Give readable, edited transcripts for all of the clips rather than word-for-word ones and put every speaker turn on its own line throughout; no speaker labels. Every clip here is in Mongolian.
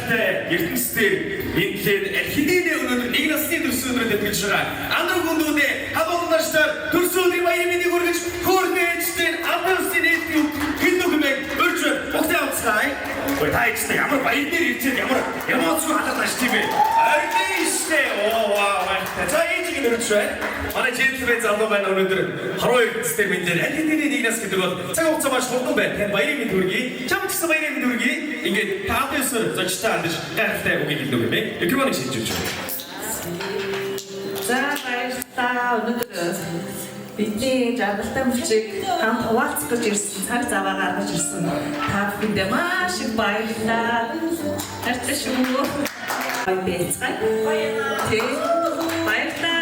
Хайртай ертөнцийн энэ хэдийн өнөөдөр нэг насны төрсөн өнөөдөр тэтгэж байгаа. Андруу гүндүүнээ хавуулнаштай төрсөн баярын мэндийг хүргэж хөөргөжтэй амтсан нийтийн хиннүгмэг өрж багтаацгаая. Ой таачтай ямар баяр дээр ирчээд ямар эмоцгүй хатаач тийм ээ. Ардиштэй оо вау. За энэ нэг өрж байна. Манай жинтлмен залуу байна өнөөдөр харуу ертөнцийн мэндээр аль хэдийн нэг нас гэдэг бол цаг хугацаа маш хурдан байна. Тань баярын мэнд хүргэе. Чамд ч гэсэн баярын мэнд хүргэе. Ингээд таадсаар зочтой андаж гайхалтай үгийг хэлдэг юм ээ. Микрофоныг шилжүүлж байна.
За баярлалаа. Өнөөдөр бидний жаргалтай мөчийг хамт хуваалцах гэж ирсэн цаг заваа гаргаж ирсэн. Та бүхэндээ маш их баярлалаа. Хайртай шүү. Баярлалаа. Баярлалаа.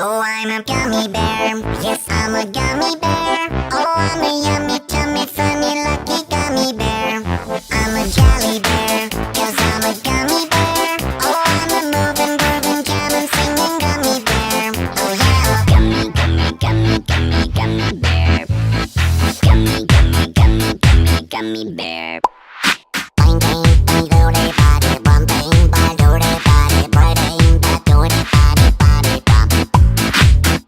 Oh, I'm a gummy bear. Yes, I'm a gummy bear. Oh, I'm a yummy, tummy, funny, lucky gummy bear. I'm a jelly bear, 'cause I'm a gummy bear. Oh, I'm a moving, grooving, jamming, singing gummy bear. Oh yeah, gummy, gummy, gummy, gummy, gummy bear. Gummy, gummy, gummy, gummy, gummy bear. Bang, bang, bang, do they body, bum, bang, bang, do they body, bright aim, that do they body, body, bum.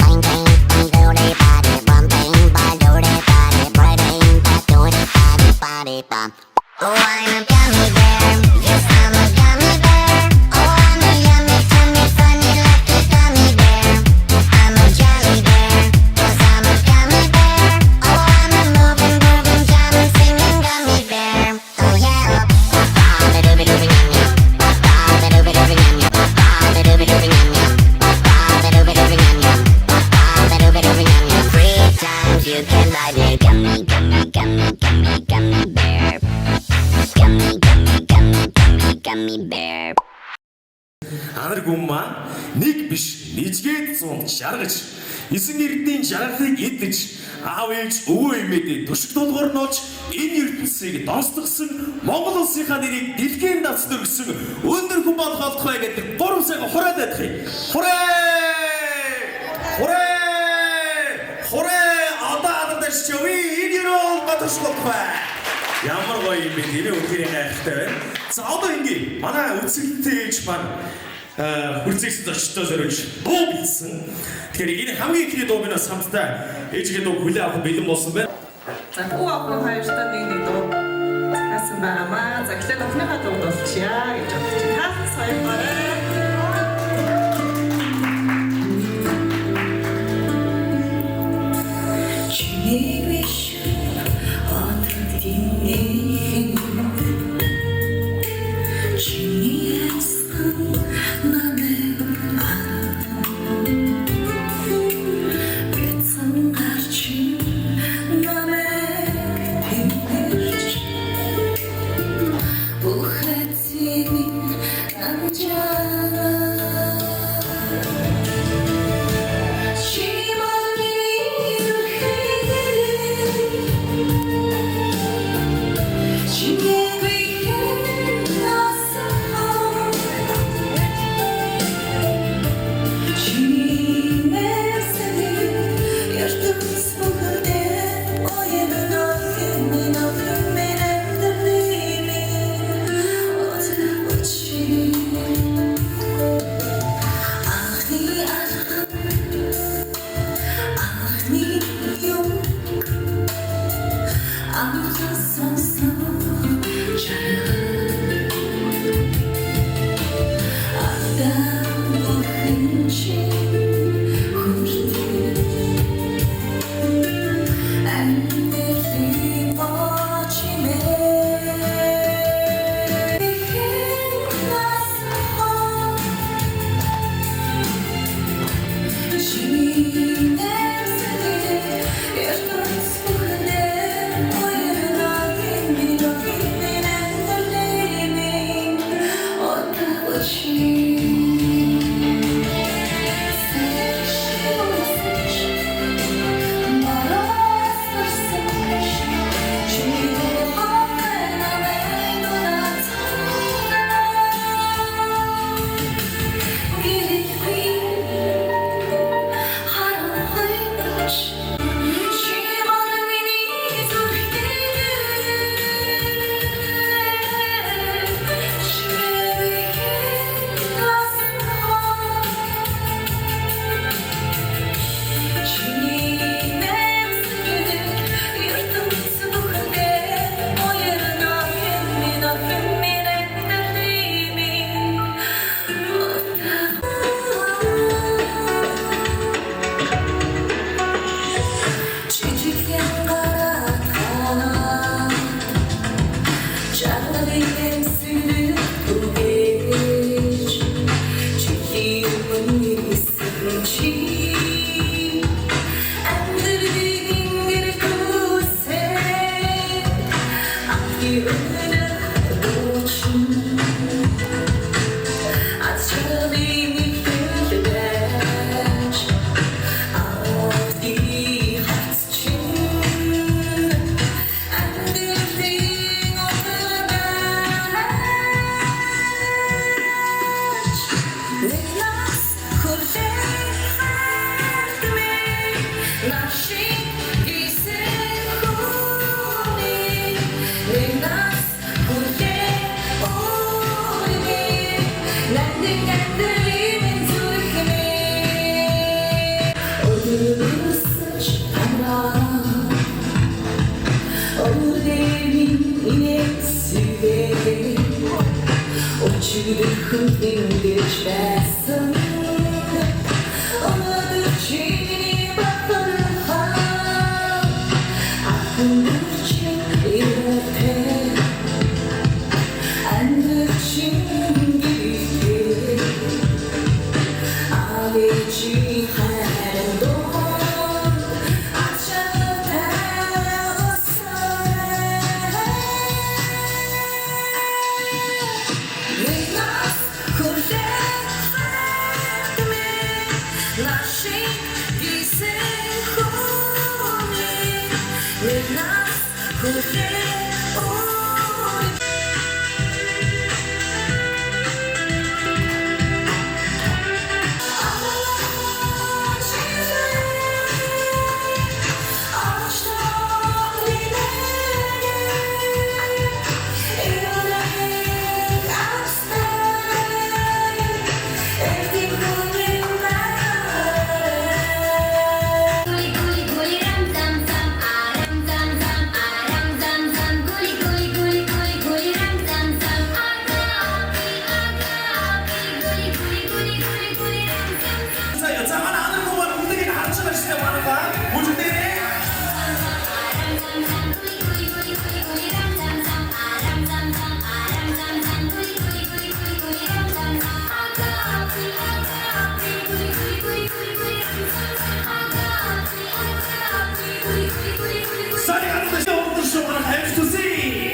Bang, bang, bang, do they body, bum, bang, bang, do they body, bright aim, that do they body, body, bum. Oh, I'm a gummy bear. Yes, I'm a gummy bear. Oh, I'm a yummy, tummy, funny, lucky gummy bear. I'm a jelly bear, 'cause I'm a gummy bear. Oh, I'm a moving, grooving, jamming, singing gummy bear. Oh yeah. Three times you can buy me gummy, gummy, gummy, gummy, gummy bear. Gummy, gummy, gummy, gummy, gummy bear.
Анар гүмма нэг биш нийцгээд зунд шаргаж эсэн эрдний жаргалыг эдэж аав ээж өвөө эмээдээ туршиг тулгуурнооч энэ ертөнцийг донсдогсон Монгол улсынхаа нэрийг дэлхийн давцд өргөсөн өндөр хүн болох олдохой гэдэг гурван сайхан хураад байдаг юм. Хурээ одоо алдарч чөви энэ юу батушгохгүй. Ямар гоё юм бэ? Энэ үнхээр гайхалтай байна. За одоо ингэ манай үсгэлтэй ээж маань хүрцэгсэн зочдтой зориулж дуу билсэн. Тэгэхээр энэ хамгийн ихний дуу минь самттай ээжигээ дуу хүлээ авах бэлэн болсон байна.
За хүү авах хоёртаа нэг дуу хасан баамаа. За гэхлээр охиныхаа дуу болчихъя гэж бодож байна. Та саяхаарай.
Ухати
Canlarım sürüp bu geç Çekilmin isim için Endirdiğin bir kuse Akli önüne uçun Açça beni kırdeş Adi hat için Endirdiğin o Nas kurtardı beni Naşi ise kuni Nas kurtardı beni Nendiğin zulkmi Ölür sıçtana Olur devin inesi ve O çürükün geçmesin Ona düşeni bakarım Aklım için irte Endişim gibi Ağlayıcı hayalım Açıldı Nas kurtardı beni Naşi ise kuni Nas kurtardı
여자만 아는 것만 엉덩이 가르쳐가 진짜 많은가? 뭐좀 되네? Sorry, I don't know the show what I have to see.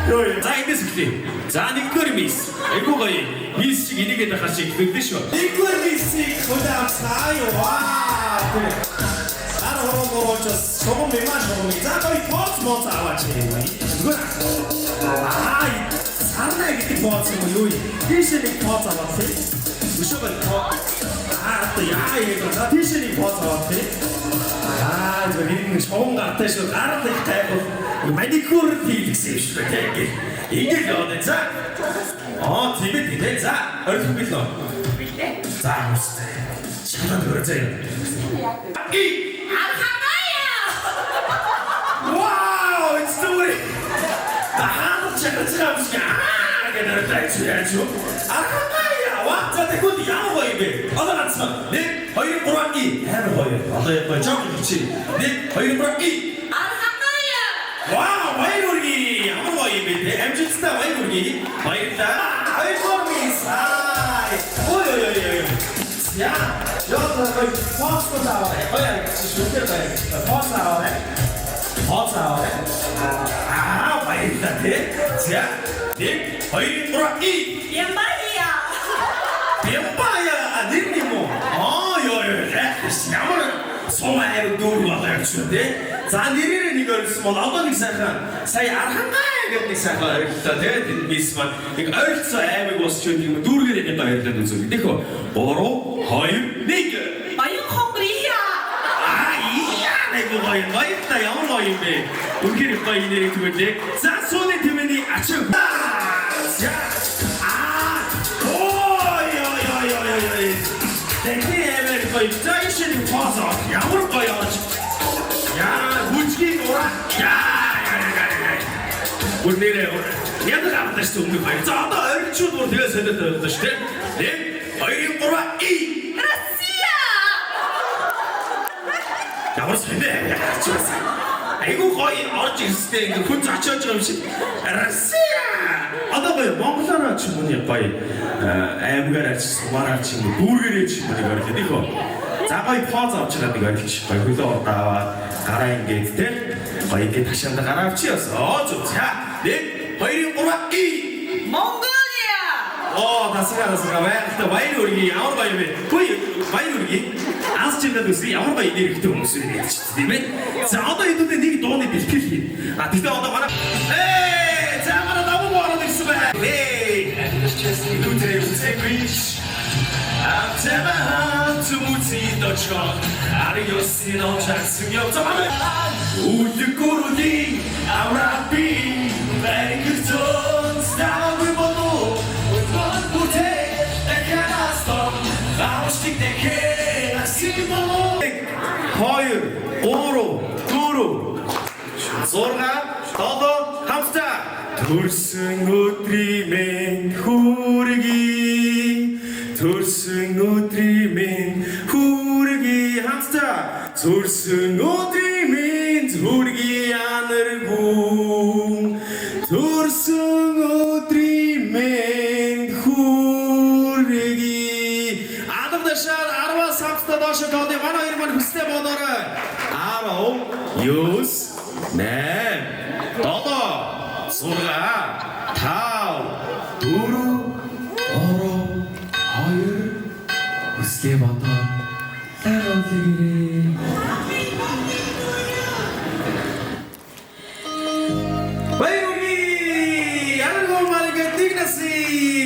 За эндээс эхлэе. За нэгдүгээр мисс. Айгуу гоё. Мисс шиг энийгээ дахаар шиг хэлдэг шүү. Нэгдүгээр миссийг худаацгаа ёо. Ара хоромоочос согом мемаш хоромыг. За гоё поц аваач. Зүгээр. Сарнаа гэдэг поц юм юу? Тийшээ нэг поц аваач. Өшөөгөө поц. Яа яа. За тийшээ нэг поц аваач. Зүгээр нэг согом гартаа шүү. Гараад их тайвал маникюр хийлгсэн юм шиг байна. Ингээд яваад за. Тийм ээ. За, орхив билээ. Билээ. За, үстэй. Шалаад өрөөцөө.
Архамая!
Вау, it's the way. Дахад чагаачгаа биш. Гэдэг тайцяаж юу? Архамая. Ваа, за тэгвэл яа гоё юм бэ? Одоо ганцхан. 1 2 3 и. Харин гоё. Одоо яг жог чи. 1 2 3 и. Wow, баяргүргий. Ямар гоё юм бэ те? Амжилттай баяргүргий. Баярлалаа. Баяргүргий. Ой. За, яг пост аваа. Баяр шүтэр баяр. Пост аваа. Баярлалаа те. За, 1 2 3 и.
Ямбая!
Нэр юм уу? Ёо. Ямар сумаар дүүр болоо шүү те. За нэрээр нэг өрсөн бол одоо нэг сайхан сая архангай гэдэг нэг сайхан ойлголоо тийм мисс маань нэг ойлцоо аймаг босч юм дүүргээр нэг ойлголоо үзүүлээ. Тэхөө 3 2 1
Баян хонгория!
Яа нэг гоё баяртай ямар гоё юм бэ? Үнхээр гоё нэрийг түгэлээ. За сууны тэмээний ачаа. За Тэний эмэр гоё зайшин фаза ямар гоё ач. Яа хүчгийн ураа. Үнээрээ янз авдаг шүү өмнөх хоёр. За одоо орчууд бүр тэгээ солиод байна шүү дээ. 1 2 3 и
Россия!
ямар сонио яачаас. Айгуу гоё орж ирстэй ингээ хүн зочиож байгаа юм шиг. Россия! Одоо гоё монголоор ч юм уу гоё аймагаараа ч сумаараа ч юм уу дүүргэрээ ч юм уу нэг орлоо нөхөө. За гоё поз авч байгаа нэг орлож гоё хөлөө удааваад гараа ингээд те гоё ингээд ташаанда гараа авчиас. Зүг. За 1 2 3 и
Монголия!
дасгаа байхдаа баяр үргийн ямар гоё вэ? Хөөе баяр үргийн аз чимээд үгүй ямар гоё нэрхтэй хүмүүс ирээд ч тийм ээ. За одоо хэдүүдээ нэг дууны бэлтгэл хий. Тэгтээ одоо манай за манай давуу боороо ирсэн бай. Хэдүүдээ үсэгвич Амтэмэн түмүти дочон Ариосин очаксын явцамаа Улюкуруди Авраби Бэрэгтон Ставы бону Утбуте Эканастон Аустик деке Асимоно 2 3 4 6 7 хамтдаа төрсөн өдрийн минь хүргэе төрсөн өдрийн минь хүргэе хамтдаа төрсөн өдрийн минь хүргэе анаргүй төрсөн өдрийн минь хүргэе Адамдашаар 10-аас хамтдаа доош тооны манай хоёр маань хүстэй бодоорой 10 9 8 7 6 5 4 Хүслээ бодоо. Тааралгэрээ. Баярги! Яргоо марга дигнаси.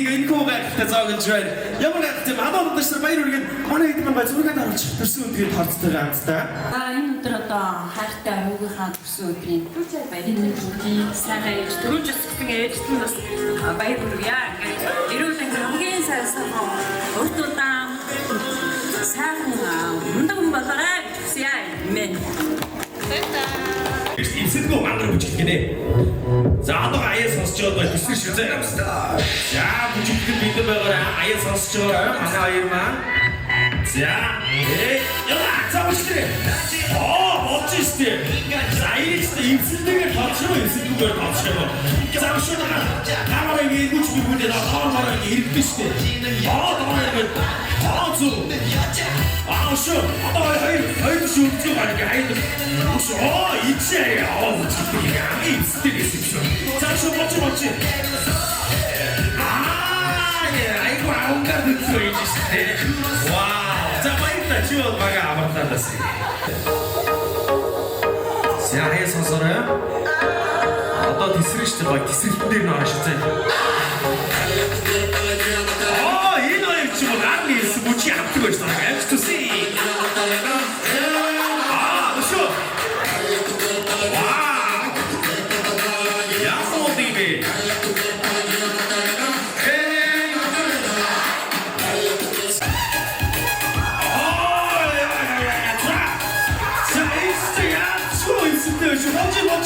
Гинкоогт заагалж байна. Ямар гэх юм одоо өнөөдөр баяр үргэн манай хэд маань зургийг авч төрсөн өдрийн тооцтой ганцтай.
Энэ өдөр одоо хайртай өвгийнхаа төрсөн өдрийн баярын өдрийн сайхан ээж төрүүлж өсгсөн ээжт нь бас баяр хүргье. Эрүүл хамгийн сайхан урт удаан сайхан мундаг хүн болоорой гэж хүсье. Амен.
Имсэлгүй мангар бүжигдэх гинэ. За одоо аяа сонсч байгаа бол тэсэр шүзээ юмстаа. За бүжигдэх бид байгаараа аяа сонсч байгаа манай хоёр маань. За яа цаашдээ. Очистэй. За ийштэй имсэлтэйгээр тоцроо имсэлгүйгээр тоцроо. Заашаа намайг ингэж бүгдээ тоомороо ирдэ штэ. Тоомороо тоцоо. Аашаа одоо хоёр шүлцүү гараг хайдаг. Ичээ имсэлтэйгээс юм. Заашаа боч. Айгу аунгаар дүүсээ ийштэй. Вау. За баярлалаа чи бол бага амартаалаа. Яа сонсороо. Одоо тесрэж ч баг тесрэлтэн дээр нь орно шээ. Энэ хоёр ч бол арны сүмүчи авдаг байсан. Амт төсөө. Өшөө. Вау. Ясоо дивэ.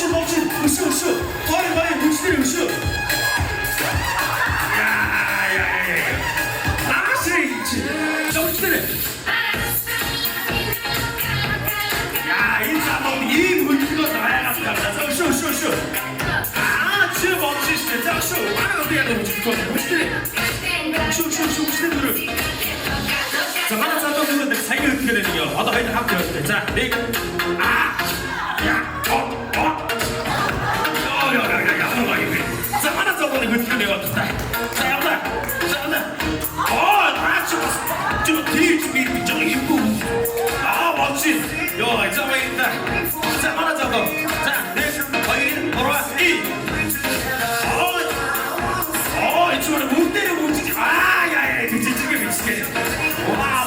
Молчи. Өшөө. Бай бүчтэй өшөө. Яа. Наашрич. Зөвчтэй. Энэ замаа ийм хөдөлгөөн байгаас гадаа. Өшөө. Чи болчих шүү. За өшөө. Манай үгүй яг хөдөлгөөн. Бүчтэй. Өшөө дөрөв. За манай цаатаа нэг сайн хөдөлгөөн нэг ёо. Одоо хоёр хамт явуулъя. За 1 За манай цаатаа хөдөлгөөн явуулъя. За явлаа. Наач бас тийч би жоо юм. Болчих. Йоо, за баярлалаа. За манай цаатаа. За 1 2 3 и. Чур бүгдээ бүгд. Яа, тийчгээ бичгээ.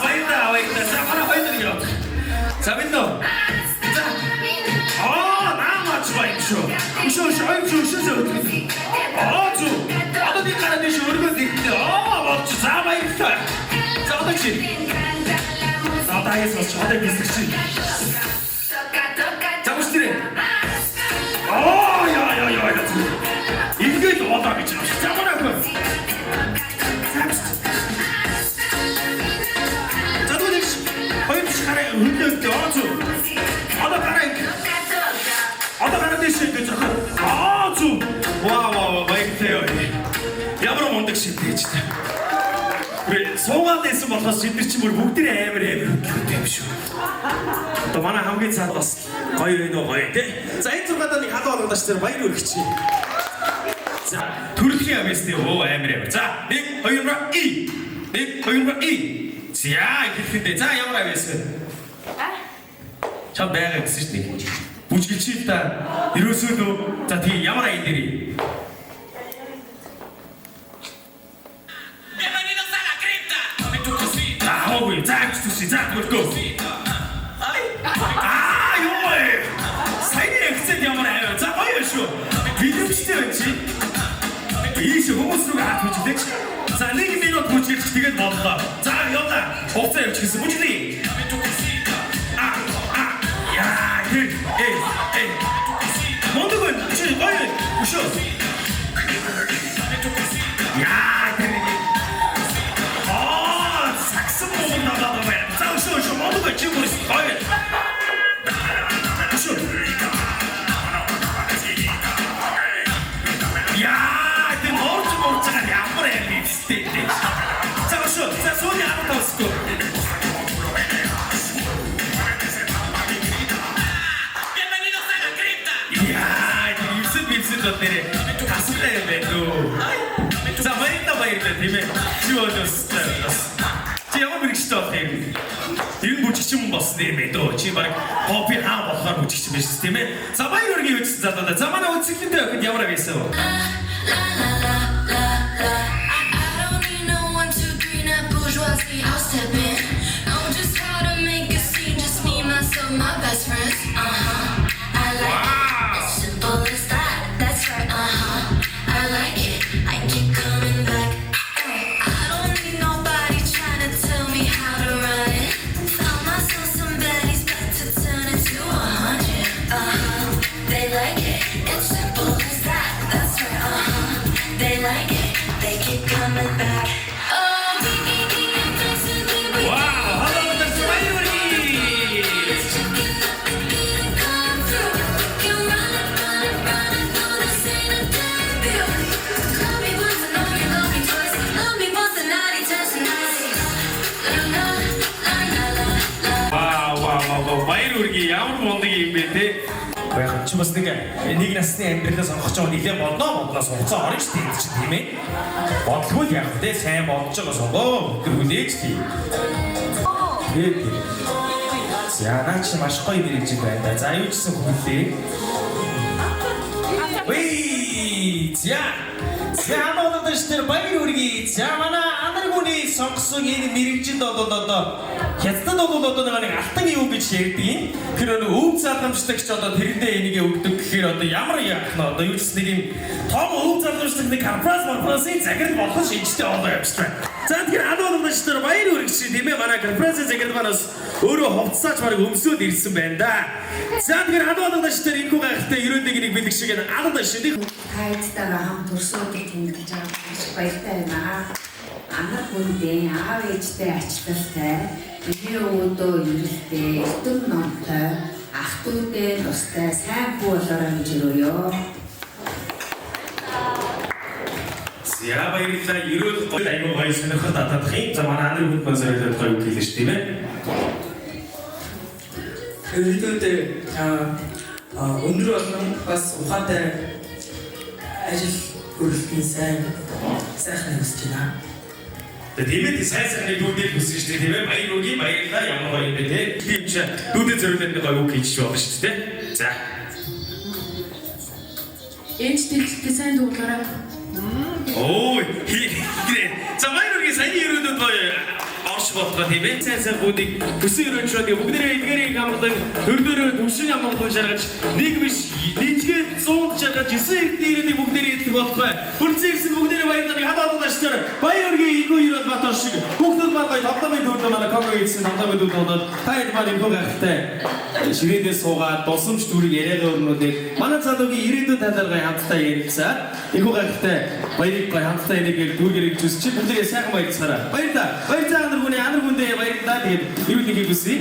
Баярлалаа. За манай хоёр яа. За биднөө. За. Наамач баярлалаа. Өшөө. Зүү. Одоо би гараад дэш өргөд ихтэй. Болч. За баярлалаа. За одоо чи. За одоо ясаа чадаа бисгч. За үстрээ. Яа. Ингээд удаа гэж Суугаад байсан болохоос бид нар чинь бүр бүгд амар хөдөлгөөтэй юм шүү. Одоо манай хамгийн цаад бас гоё байна уу гоё тий. За энэ 6 даныг халуун болгоодч тэр баяр өргөч. За төрөлхийн амэстэй оо амар. За 1 2 3 1 2 3 За ихэвчлэн за ямар авьяас вэ? Чам байгаа гэсэн чинь нэг. Бүжгэлчил та ерөөсөө л за тийм ямар аян дэрий. Ой, заачгүй заахгүй. Ёо. Сайн ихтэй ямар аваа. За гоё шүү. Бидэмжтэй байна чи. Ийш хүмүүс рүү хат хүчлээч. За 1 минут хүчилж тэгээд боллоо. За яваа. Хугацаа явууч гэсэн бүжлээ. Яа, эй. Мондог байна. Чи гоё. Өшөө. Яа, Що, модука чи будеш ходити? Що? Ти морча, я прямий стилиш. Це що? Це Соня Артовську. Бивси до тере. Касуте беду. За байрта тийм ээ. Чиодос. Чи ямар мэрэгчтэй болох юм? Энэ бүжигчин болсон юм бэ дөө. Чи баг копи хаа болохоор бүжигчин биш тийм ээ. За баяр өргөе үзсэн залуудаа. За манай үзэгчтэй охид ямар байсан вэ?
My best friends, I like it. As simple as that. That's right, I like it. I keep coming back. I don't need nobody trying to tell me how to run it. Found myself somebody's about to turn it to 100. They like it. It's simple as that. That's right, they like it. They keep coming back.
Ямар мундаг юм бэ те. Баян ч бас нэг насны амьдралаа сонгож байгаа нэлээд бодноо сурцаа орно шүү дээ чи тийм ээ. Бодлого яг те сайн бодож байгаа сонгоо тэр хүлээж тийм. За наач маш гоё нэрж байна. За юу ч гэсэн хүлээ. Ой! За хамаалагчдэр баяр хүргэе. За манай анаргууны сонгосон энэ мэрэгжил одоо хятад бол одоо нэг алтан юу гэж ярьдаг. Тэр нэг өв залгамжлагч одоо тэрэндээ энийгээ өгдөг гэхээр одоо ямар яах нь одоо юу ч нэг юм том өв залгамжлаг нэг корпорасын загвар болох шинжтэй болоо явчихсан. За тэгэхээр хамаалагчдэр баяр хүргэе тийм ээ. Манай корпорасын загвараас өөрөө хувцсаач барыг өмсөд ирсэн байна да. За тэгэхээр хамаалагчдэр энэ хүү гайхалтай ерөөдөг нэг бэлэг шиг алан шидэх
хайцтайгаа хамт өрсөлдөж тэмдэглэж байгаа маш баяртай байна. Анар хүндээ аав ээжтэй ачаалттай, өний өвдөө ирэлтэй, эрдэм номтой, ах дүүдээ тустай сайн хүү болоорой гэж өрөөё.
За баярлалаа. Ерөөл гоё аягүй гоё сонирхол татах юм. За манай анар хүнд концертэд гоё хэлж шүү тийм ээ.
Өрөөдөө өндөр болгон бас ухаантай ажил хөрөлтний сайхан хүсэж байна.
Тэгээд сайн дүүдэл хүсэж шүү тийм ээ. Баяр үргээ баярлалаа. Ямар гоё юм бэ те. Тийм ч дүүдэл зөвлөнд гоё үг хийж болно шүү дээ. За.
Ээж дэлгэхдээ сайн дуулаарай.
Ой. За баяр үргээ сайн ерөөдөд гоё орш болгоо тийм ээ. Сайн бүгдийг бүсэн өрөөчрөөд бүгдээрээ эдгээрийг хамгаалан төрдөрөө түвшин амгалан шаргаж нэг биш нийтгээд 100 жаргаж 9 эрдэнэ бүгдээрээ идэх болохгүй. Хүрцээрсэн бүгдээрээ баярлалаа. Хамаалагчдаар баяр үргээ ингүү ирээд батар шиг бүгдд маань тоглоомын төвд манай комбо хийсэн тоглоомын төвд болоод таад маань ингүү гахтай ширээдээ суугаад дусамж дүрийг яриагаа өрнүүлээд манай залуугийн ирээдүйн талаараа хамтдаа ярилцаад ингүү гахтай баярыг хамтдаа энийг дүүргэрийг зүсч бүгдээрээ сайхан баярлцгаараа. Баярлалаа. Баярлалаа анар хүндээ баярлалаа. Тэгээд юу нэг хийгүсэй.